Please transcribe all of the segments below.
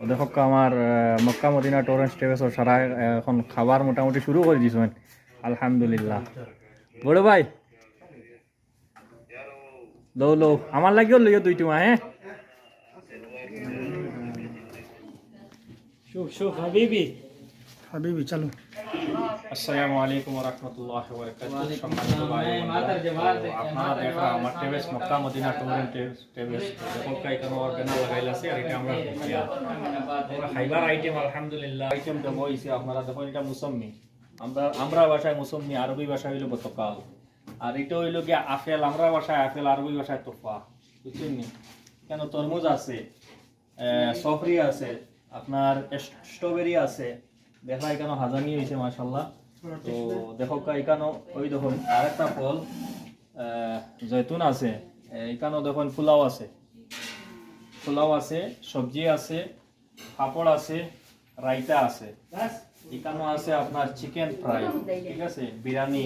দেখো আমার Mecca Medina Torrens ট্রেভেলসর সারা এখন খাবার মোটামুটি শুরু করে দিয়েছেন আলহামদুলিল্লাহ। বড় ভাই লো লো আমার লাগিও লইও দুই টিমা। হ্যাঁ شوف شوف حبيبي হাবিবি চালু। আসসালামু আলাইকুম ওয়া রাহমাতুল্লাহি ওয়া বারাকাতুহু। সম্মানিত ভাই আপনারা দেখা আমার travels Mecca Medina Torrens travels দেখো এখানে অর্গানাইজ লাগাইলা আছে। আর এটা আমরা খাইবার আইটেম আলহামদুলিল্লাহ আইটেম দেবো হইছে আপনারা দেখো এটা মুসাম্মি, আমরা ভাষায় মুসাম্মি, আরবি ভাষায় হইলো বতকাল। আর এটা হইলো কি আপেল, আমরা ভাষায় আপেল, আরবি ভাষায় তোফা। বুঝছেন নি? কেন তরমুজ আছে, সফরি আছে, আপনার স্ট্রবেরি আছে, দেখা এখানে হাজানি হয়েছে মাশাল্লাহ। তো দেখো এখানে ওই দেখুন আরেকটা ফল জৈতুন আছে, এখানেও দেখুন পোলাও আছে, পোলাও আছে, সবজি আছে, পাপড় আছে, রায়তা আছে, এখানেও আছে আপনার চিকেন ফ্রাই, ঠিক আছে, বিরিয়ানি,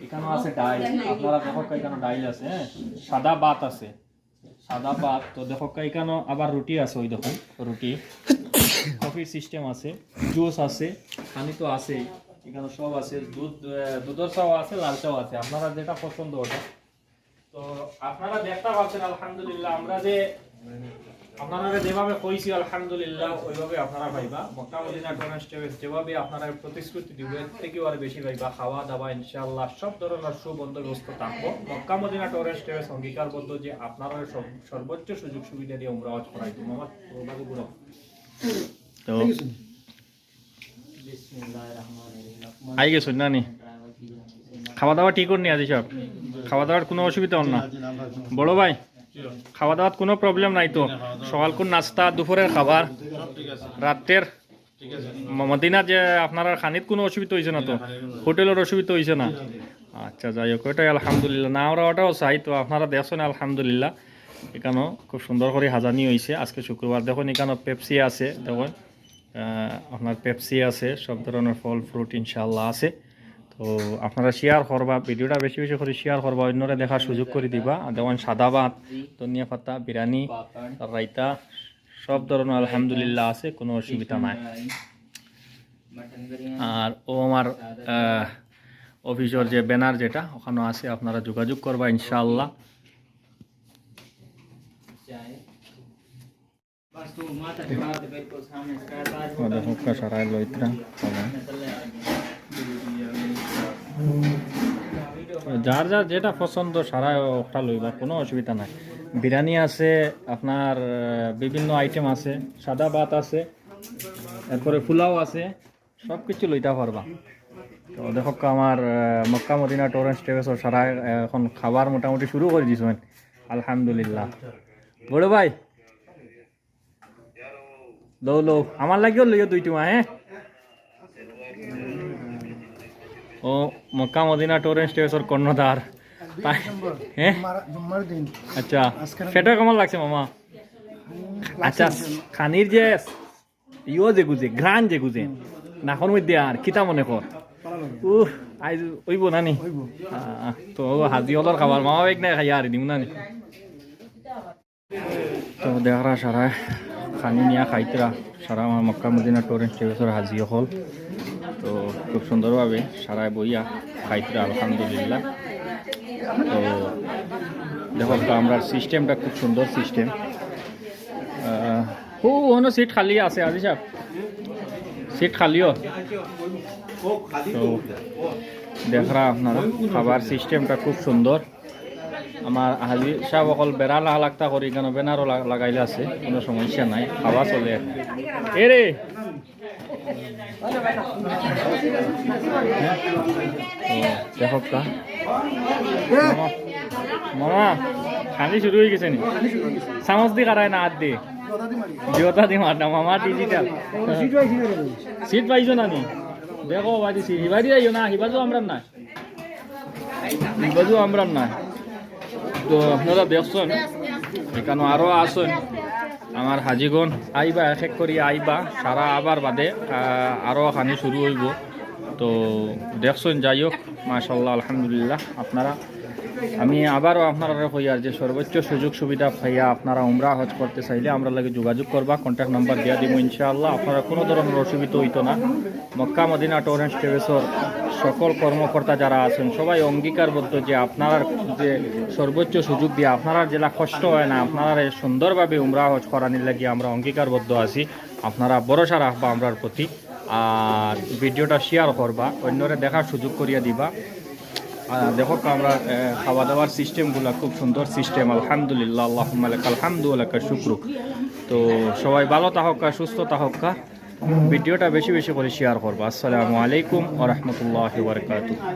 এখানেও আছে ডাইল। আপনারা দেখো এখানে ডাইল আছে, হ্যাঁ, সাদা ভাত আছে, সাদা ভাত। তো দেখো এখানেও আবার রুটি আছে, ওই দেখুন রুটি, কফির সিস্টেম আছে, জুস আছে, পানি তো আছে, এখানে সব আছে, দুধের চাও আছে, লাল চাও আছে, আপনারা যেটা পছন্দ ওটা। তো আপনারা দেখতে পাচ্ছেন আলহামদুলিল্লাহ, আমরা যে আপনারা যেভাবে কইছি আলহামদুলিল্লাহ ওইভাবে আপনারা পাইবা। মক্কা মদিনা টরেন্স ট্রেভেলস যেভাবে আপনারা প্রতিশ্রুতি দিবেন থেকেও আর বেশি পাইবা। খাওয়া দাওয়া ইনশাআল্লাহ সব ধরনের সুবন্দোবস্ত থাকবো। মক্কা মদিনা টরেন্স ট্রেভেলস অঙ্গীকারবদ্ধ যে আপনারা সর্বোচ্চ সুযোগ সুবিধা দিয়ে উমরা হজ করাই দিব। আমার প্রভাবে গুলো তো আই গেছো না নি? খাওয়া দাওয়া ঠিক করনি আজি সব? খাওয়া দাওয়ার কোনো অসুবিধা হল না? বড় ভাই খাওয়া দাওয়ার কোনো প্রবলেম নাই তো? সকাল কোন নাস্তা, দুপুরের খাবার, রাতের মদিনা যে আপনারা খানিত কোনো অসুবিধা হয়েছে না তো? হোটেলের অসুবিধা হয়েছে না? আচ্ছা যাই হোক, ওটাই আলহামদুলিল্লাহ। না আমরা ওটাও চাই। তো আপনারা দেখছেন আলহামদুলিল্লাহ এখানেও খুব সুন্দর করে হাজানি হয়েছে। আজকে শুক্রবার দেখুন এখানেও পেপসি আছে, দেখুন আপনার পেপসি আছে, সব ধরনের ফল ফ্রুট ইনশাআল্লাহ আছে। তো আপনারা শেয়ার করবা, ভিডিওটা বেশি বেশি করে শেয়ার করবা, অন্যরা দেখার সুযোগ করে দিবা। যেমন সাদা ভাত, ধনিয়া পাতা, বিরিয়ানি, রায়তা, সব ধরনের আলহামদুলিল্লাহ আছে, কোনো অসুবিধা নাই। আর ও আমার অফিসের যে ব্যানার যেটা ওখানে আছে, আপনারা যোগাযোগ করবা ইনশাআল্লাহ। সারাই লইত্রা যার যার যেটা পছন্দ সারা ওটা লইবা, কোনো অসুবিধা নাই। বিরিয়ানি আছে, আপনার বিভিন্ন আইটেম আছে, সাদা ভাত আছে, এরপরে পোলাও আছে, সব কিছু লইতে পারবা। তো দেখো আমার মক্কা মদিনা টরেন্স ট্রেভেলসর সারা এখন খাবার মোটামুটি শুরু করে দিয়েছেন আলহামদুলিল্লাহ। বড় ভাই লো লো আমার লাগিও লইও দুই টিমা। হ্যাঁ ও মক্কা মদিনা টরেন্স ট্রেভেলসর কর্ণধার। হ্যাঁ আচ্ছা, সেটা কেমন লাগছে মামা? আচ্ছা খানির যে ইও যে গুজে ঘ্রাণ যে গুজে নাখন মধ্যে আর কিতা মনে কর আইজ ওইব নানি? তো হাজি হলর খাবার মামা বেগ নাই খাইয়া আর দিম নানি? তো দেখা সারা খানি নিয়া খাইতরা সারা আমার মক্কা মদিনা টরেন্স ট্রেভেলসর হাজি হল। তো খুব সুন্দরভাবে সারায় বইয়া খাইতরা আলহামদুলিল্লাহ। তো দেখো আমরা সিস্টেমটা খুব সুন্দর সিস্টেম। ওখানে সিট খালি আছে আজি সাহেব, সিট খালিও। তো দেখা আপনারা খাবার সিস্টেমটা খুব সুন্দর। আমার হাজি সাহেব অকল বেড়া লাগতা করি কেন বেনারও লাগাইলে আছে, কোনো সমস্যা নাই, খাওয়া চলে। এ রে দেখো মামা খানি শুরু হয়ে গেছে নি? চামচ দি কারায় না হাত দি জিওতা দি মার না মামা ডিজিটাল সিট পাইছো না নি? দেখো বাড়ি হিবাড়ি আইও না, হিবাজু আমরা নাই, হিবাজু আমরা নাই। তো আপনারা দেখছেন এখানে আরও আসেন আমার হাজিগণ, আইবা এক এক করি আইবা, সারা আবার বাদে আরও খানি শুরু হইব। তো দেখছেন যাই হোক মাশাআল্লাহ আলহামদুলিল্লাহ। আপনারা আমি আবারও আপনারা কইয়ার যে সর্বোচ্চ সুযোগ সুবিধা পাইয়া আপনারা উমরা হজ করতে চাইলে আমরা লাগে যোগাযোগ করবা, কন্ট্যাক্ট নাম্বার দিয়া দিব ইনশাআল্লাহ। আপনারা কোনো ধরনের অসুবিধা হইতো না। মক্কা মদিনা ট্যুর অ্যান্ড ট্রাভেলসের সকল কর্মকর্তা যারা আছেন সবাই অঙ্গীকারবদ্ধ যে আপনারা যে সর্বোচ্চ সুযোগ দিয়ে আপনারা জেলা কষ্ট হয় না, আপনারা সুন্দরভাবে উমরা হজ করানির লাগি আমরা অঙ্গীকারবদ্ধ আছি। আপনারা ভরসা রাখবা আমরার প্রতি, আর ভিডিওটা শেয়ার করবা, অন্যরে দেখার সুযোগ করিয়া দিবা। দেখো আমরা খাওয়া দাওয়ার সিস্টেমগুলো খুব সুন্দর সিস্টেম, আলহামদুলিল্লাহ, আল্লাহুম্মা লাকাল হামদু ওয়া লাকা শুকরু। তো সবাই ভালো থাকা, সুস্থ থাকা, ভিডিওটা বেশি বেশি করে শেয়ার করবা। আসসালামু আলাইকুম ওয়া রাহমাতুল্লাহি ওয়া বারাকাতুহু।